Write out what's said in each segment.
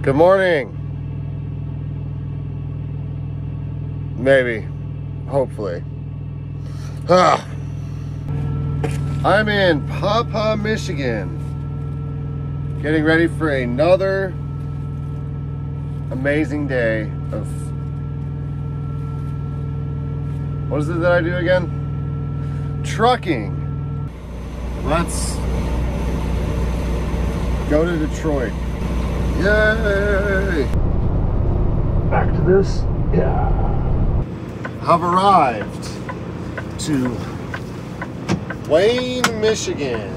Good morning. Maybe. Hopefully. I'm in Paw, Michigan. Getting ready for another amazing day of... What is it that I do again? Trucking. Let's go to Detroit. Yay! Back to this. Yeah. Have arrived to Wayne, Michigan.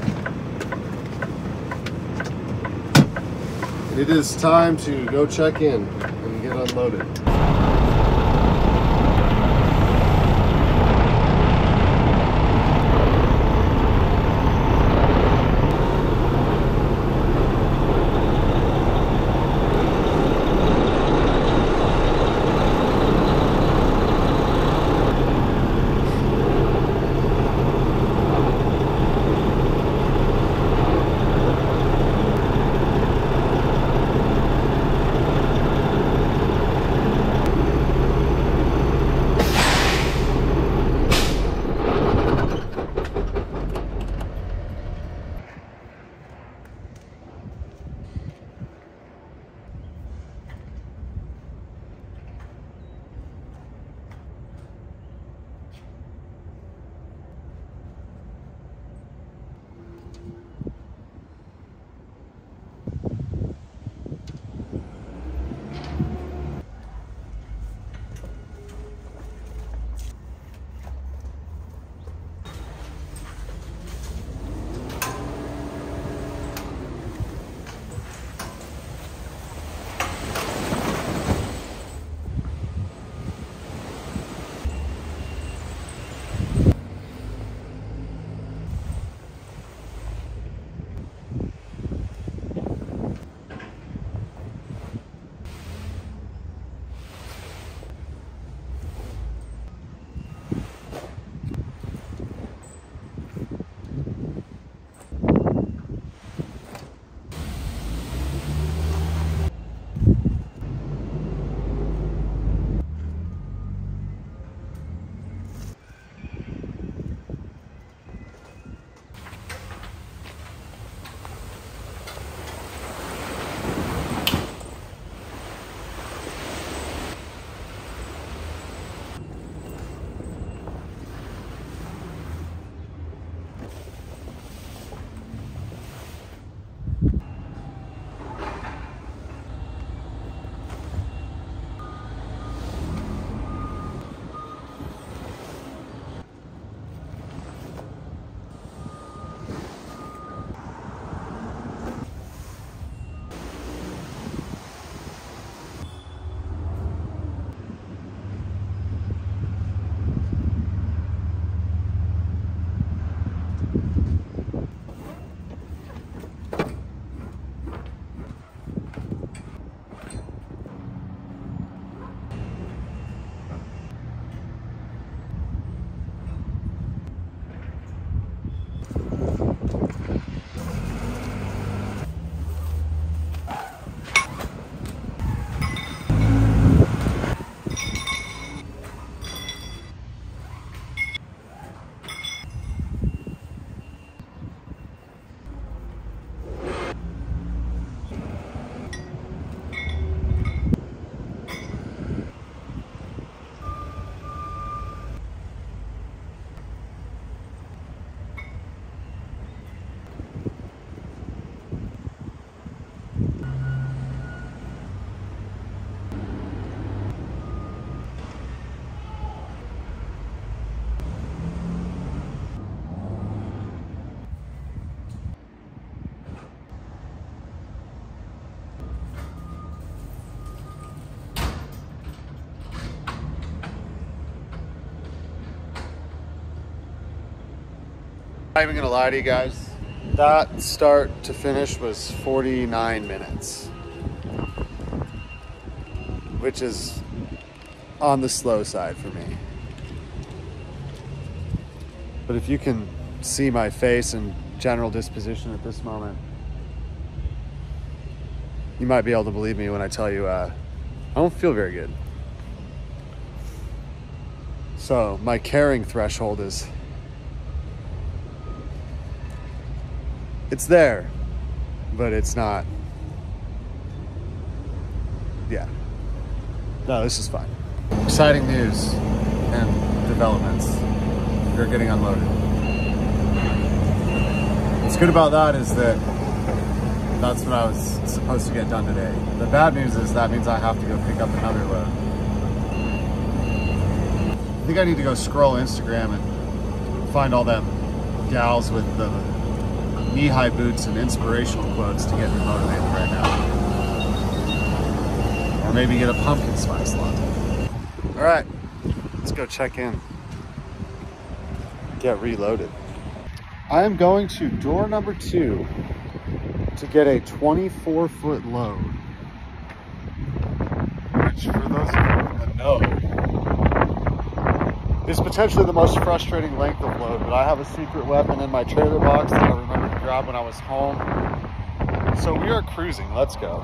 And it is time to go check in and get unloaded. I'm not even gonna lie to you guys, that start to finish was 49 minutes, which is on the slow side for me. But if you can see my face and general disposition at this moment, you might be able to believe me when I tell you I don't feel very good. So my caring threshold is, it's there, but it's not. Yeah. No, this is fine. Exciting news and developments. We're getting unloaded. What's good about that is that that's what I was supposed to get done today. The bad news is that means I have to go pick up another load. I think I need to go scroll Instagram and find all them gals with the knee-high boots and inspirational quotes to get me motivated right now. Or maybe get a pumpkin spice latte. All right, let's go check in. Get reloaded. I am going to door number 2 to get a 24-foot load, which for those of you that know is potentially the most frustrating length of load, but I have a secret weapon in my trailer box that I remember to grab when I was home. So we are cruising, let's go.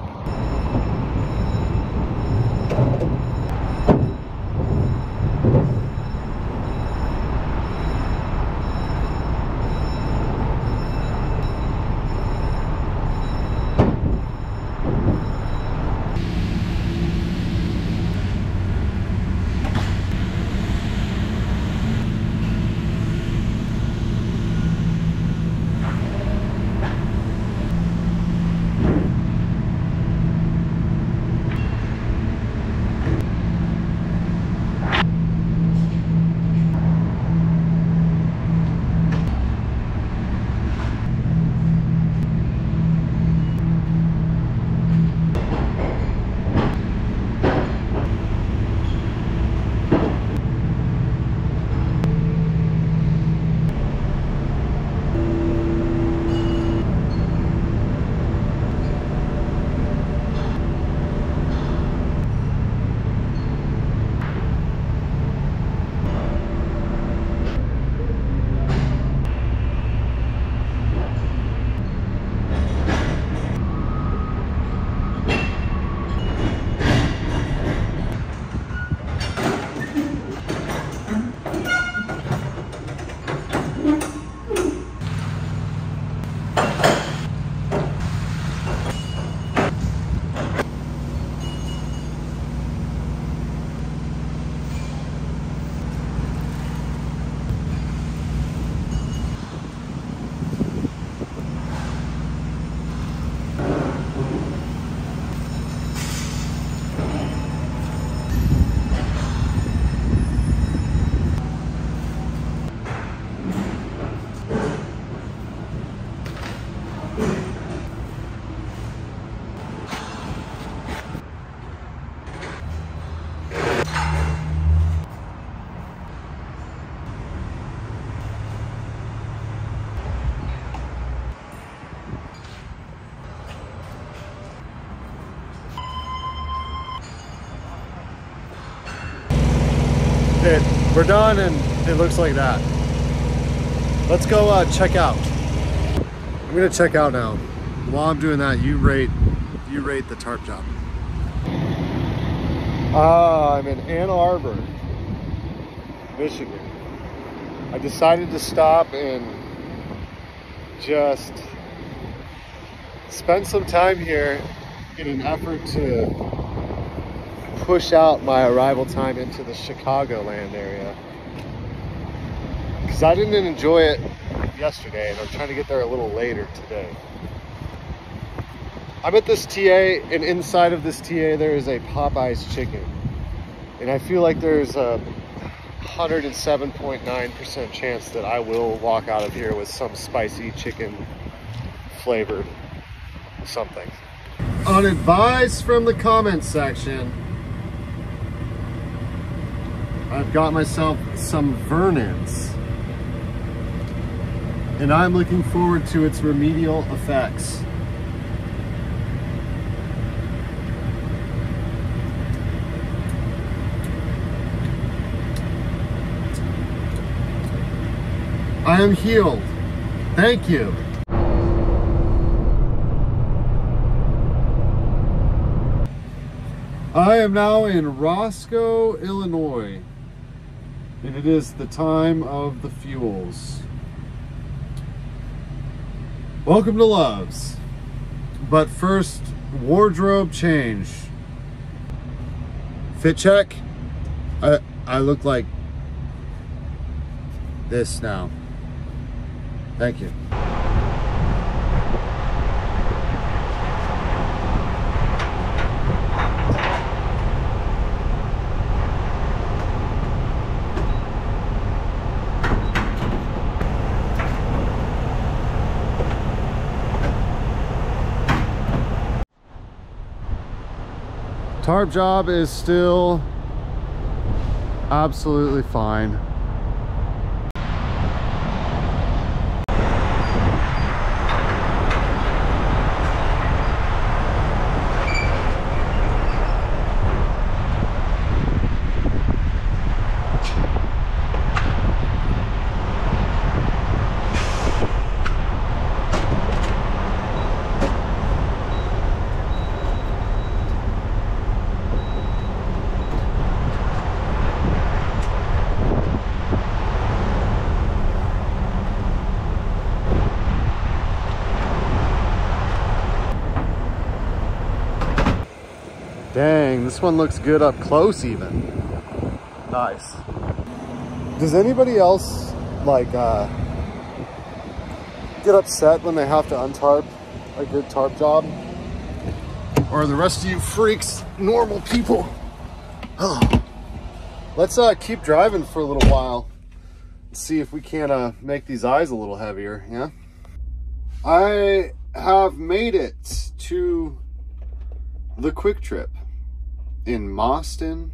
We're done and it looks like that. Let's go check out. I'm gonna check out now. While I'm doing that, you rate the tarp job. I'm in Ann Arbor, Michigan. I decided to stop and just spend some time here in an effort to push out my arrival time into the Chicagoland area, because I didn't enjoy it yesterday and I'm trying to get there a little later today. I'm at this TA, and inside of this TA there is a Popeye's chicken, and I feel like there's a 107.9% chance that I will walk out of here with some spicy chicken flavored something. On advice from the comments section, I've got myself some Vernon's, and I'm looking forward to its remedial effects. I am healed. Thank you. I am now in Roscoe, Illinois, and it is the time of the fuels. Welcome to Love's. But first, wardrobe change. Fit check. I look like this now. Thank you. Tarp job is still absolutely fine. Dang, this one looks good up close even. Nice. Does anybody else like get upset when they have to untarp a good tarp job? Or are the rest of you freaks normal people? Oh. Let's keep driving for a little while and see if we can't make these eyes a little heavier, yeah? I have made it to the Quick Trip in Mauston.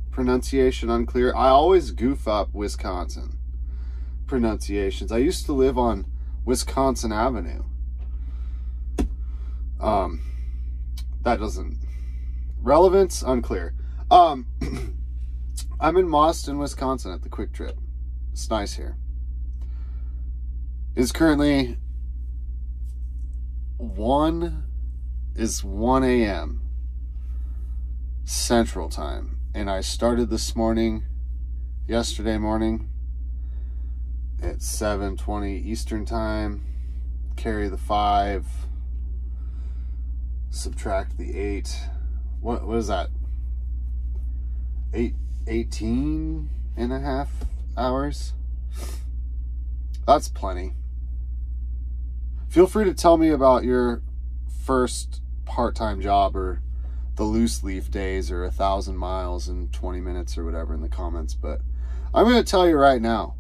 Pronunciation unclear. I always goof up Wisconsin pronunciations. I used to live on Wisconsin Avenue. That doesn't relevance unclear. I'm in Mauston, Wisconsin at the Quick Trip. It's nice here. It's currently 1 a.m. Central Time, and I started this morning, yesterday morning, at 7:20 Eastern Time. Carry the 5, subtract the 8. What is that? 18 and a half hours. That's plenty. Feel free to tell me about your first part-time job or the loose leaf days or 1,000 miles in 20 minutes or whatever in the comments. But I'm going to tell you right now,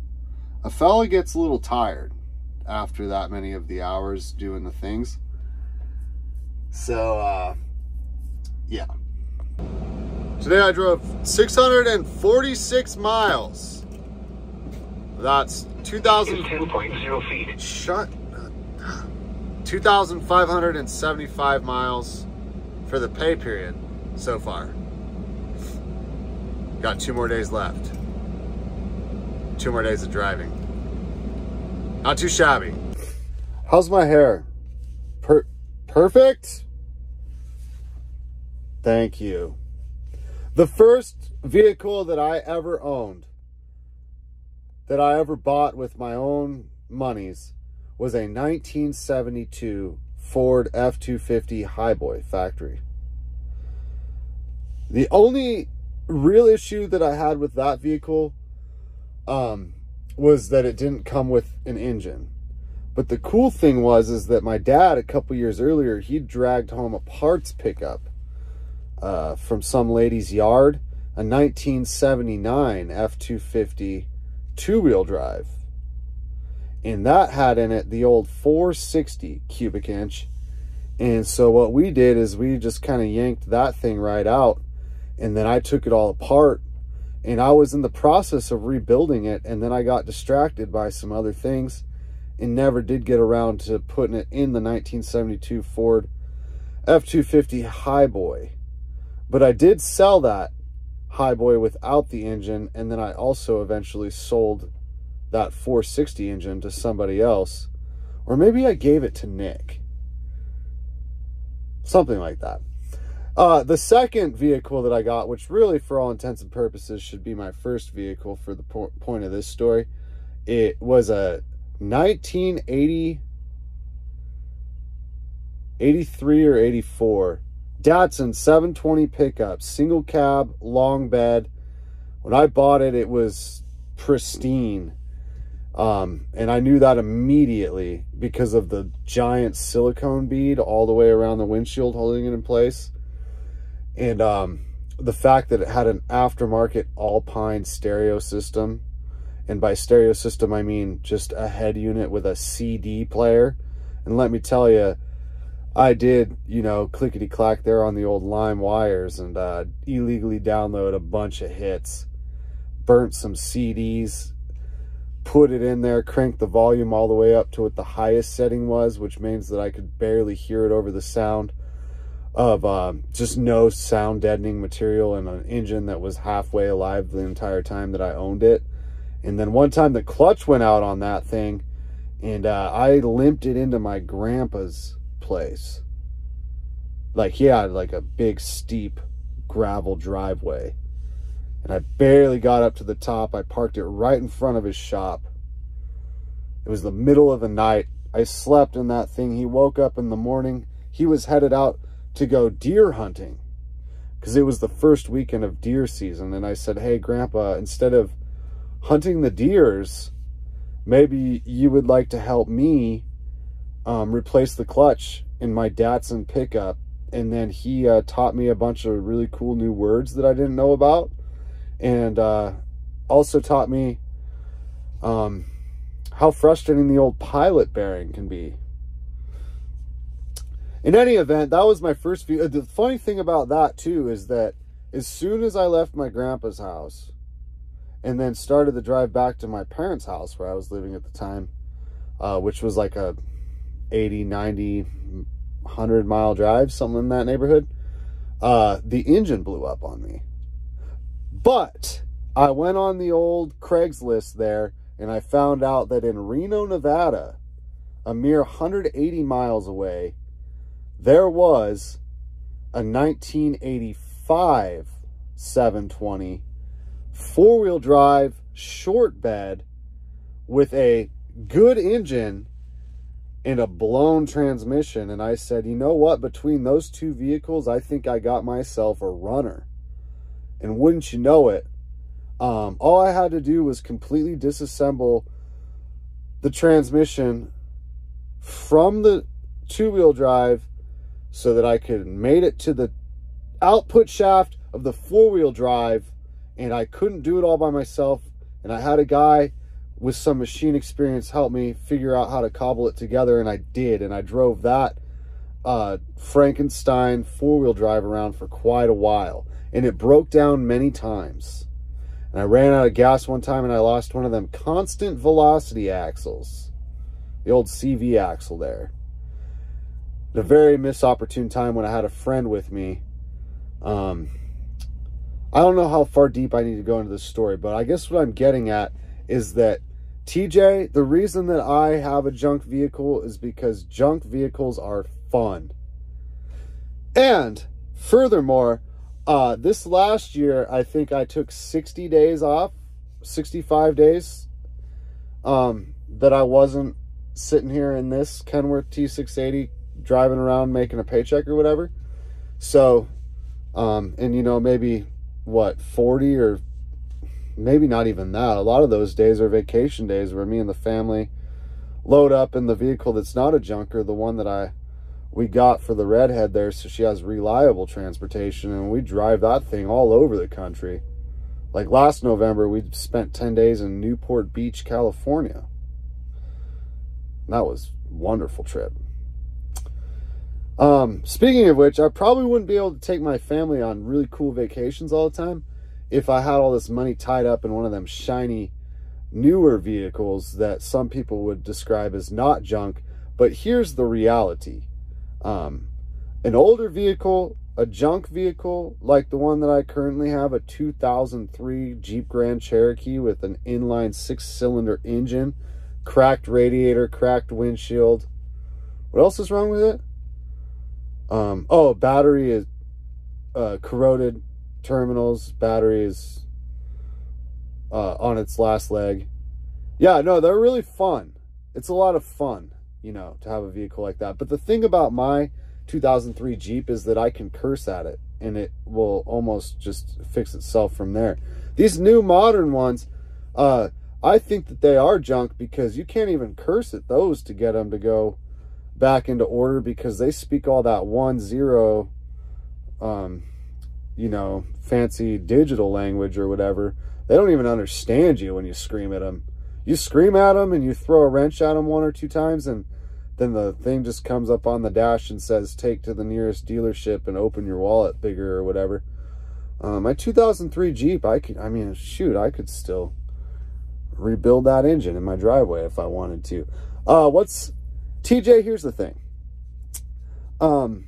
a fella gets a little tired after that many of the hours doing the things. So yeah, today I drove 646 miles. That's 10.0 feet. 2,575 miles for the pay period so far. Got 2 more days left. 2 more days of driving. Not too shabby. How's my hair? Perfect? Thank you. The first vehicle that I ever owned, that I ever bought with my own monies, was a 1972 Ford F-250 Highboy factory. The only real issue that I had with that vehicle was that it didn't come with an engine. But the cool thing was that my dad, a couple years earlier, he dragged home a parts pickup from some lady's yard, a 1979 F-250 two-wheel drive. And that had in it the old 460 cubic inch. And so what we did is we just kind of yanked that thing right out, and then I took it all apart, and I was in the process of rebuilding it, and then I got distracted by some other things and never did get around to putting it in the 1972 Ford F-250 Highboy. But I did sell that Highboy without the engine, and then I also eventually sold that 460 engine to somebody else, or maybe I gave it to Nick, something like that. The second vehicle that I got, which really for all intents and purposes should be my first vehicle for the point of this story, it was a 1983 or 84 Datsun 720 pickup, single cab, long bed. When I bought it, it was pristine. And I knew that immediately because of the giant silicone bead all the way around the windshield holding it in place. And the fact that it had an aftermarket Alpine stereo system. And by stereo system, I mean just a head unit with a CD player. And let me tell you, I did, you know, clickety-clack there on the old Lime wires and illegally download a bunch of hits. Burnt some CDs, put it in there, cranked the volume all the way up to what the highest setting was, which means that I could barely hear it over the sound of just no sound deadening material and an engine that was halfway alive the entire time that I owned it. And then one time the clutch went out on that thing, and I limped it into my grandpa's place. Like, he had like a big steep gravel driveway, and I barely got up to the top. I parked it right in front of his shop. It was the middle of the night. I slept in that thing. He woke up in the morning. He was headed out to go deer hunting because it was the first weekend of deer season. And I said, hey, Grandpa, instead of hunting the deers, maybe you would like to help me replace the clutch in my Datsun pickup. And then he taught me a bunch of really cool new words that I didn't know about, and also taught me how frustrating the old pilot bearing can be. In any event, that was my first view. The funny thing about that too is that as soon as I left my grandpa's house and then started the drive back to my parents' house where I was living at the time, which was like a 80, 90, 100 mile drive, something in that neighborhood, the engine blew up on me. But I went on the old Craigslist there, and I found out that in Reno, Nevada, a mere 180 miles away, there was a 1985 720 four-wheel drive short bed with a good engine and a blown transmission. And I said, you know what, between those two vehicles, I think I got myself a runner. And wouldn't you know it, all I had to do was completely disassemble the transmission from the two-wheel drive so that I could mate it to the output shaft of the four-wheel drive. And I couldn't do it all by myself, and I had a guy with some machine experience help me figure out how to cobble it together, and I did. And I drove that Frankenstein four-wheel drive around for quite a while, and it broke down many times. And I ran out of gas one time, and I lost one of them constant velocity axles, the old CV axle there. At a very missopportune time when I had a friend with me. I don't know how far deep I need to go into this story, but I guess what I'm getting at is that, TJ, the reason that I have a junk vehicle is because junk vehicles are fun. And furthermore, this last year, I think I took 60 days off, 65 days, that I wasn't sitting here in this Kenworth T680 driving around making a paycheck or whatever. So, and you know, maybe what, 40 or maybe not even that. A lot of those days are vacation days where me and the family load up in the vehicle that's not a junker, the one that we got for the redhead there, so she has reliable transportation, and we drive that thing all over the country. Like last November, we spent 10 days in Newport Beach, California. That was a wonderful trip. Speaking of which, I probably wouldn't be able to take my family on really cool vacations all the time if I had all this money tied up in one of them shiny, newer vehicles that some people would describe as not junk. But here's the reality. An older vehicle, a junk vehicle, like the one that I currently have, a 2003 Jeep Grand Cherokee with an inline 6-cylinder engine, cracked radiator, cracked windshield. What else is wrong with it? Oh, battery corroded terminals, batteries on its last leg. Yeah, no, they're really fun. It's a lot of fun, you know, to have a vehicle like that. But the thing about my 2003 Jeep is that I can curse at it, and it will almost just fix itself from there. These new modern ones, I think that they are junk because you can't even curse at those to get them to go back into order, because they speak all that 1-0, you know, fancy digital language or whatever. They don't even understand you when you scream at them. You scream at them and you throw a wrench at them 1 or 2 times, and then the thing just comes up on the dash and says, take to the nearest dealership and open your wallet bigger or whatever. My 2003 Jeep, I mean, shoot, I could still rebuild that engine in my driveway if I wanted to. TJ, here's the thing. You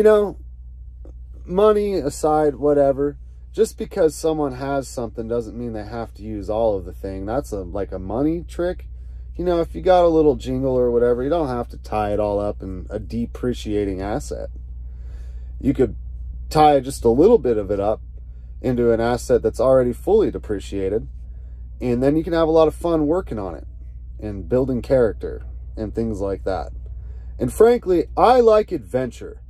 know, money aside, whatever, just because someone has something doesn't mean they have to use all of the thing. That's like a money trick. You know, if you got a little jingle or whatever, you don't have to tie it all up in a depreciating asset. You could tie just a little bit of it up into an asset that's already fully depreciated, and then you can have a lot of fun working on it and building character and things like that. And frankly, I like adventure.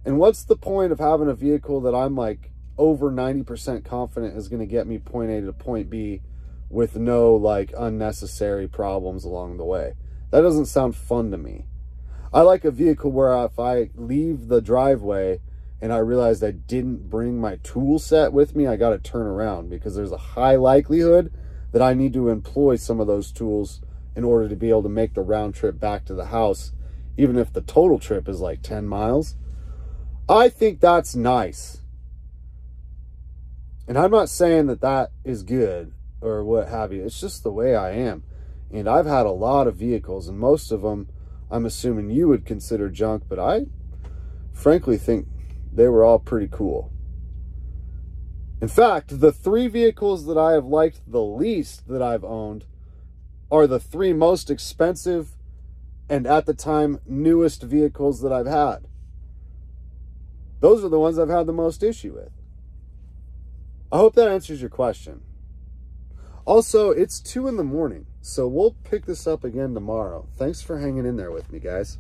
And what's the point of having a vehicle that I'm like over 90% confident is going to get me point A to point B with no like unnecessary problems along the way? That doesn't sound fun to me. I like a vehicle where if I leave the driveway and I realized I didn't bring my tool set with me, I got to turn around, because there's a high likelihood that I need to employ some of those tools in order to be able to make the round trip back to the house, even if the total trip is like 10 miles. I think that's nice. And I'm not saying that that is good or what have you. It's just the way I am. And I've had a lot of vehicles, and most of them I'm assuming you would consider junk, but I frankly think they were all pretty cool. In fact, the 3 vehicles that I have liked the least that I've owned are the 3 most expensive and at the time newest vehicles that I've had. Those are the ones I've had the most issue with. I hope that answers your question. Also, it's 2 in the morning, so we'll pick this up again tomorrow. Thanks for hanging in there with me, guys.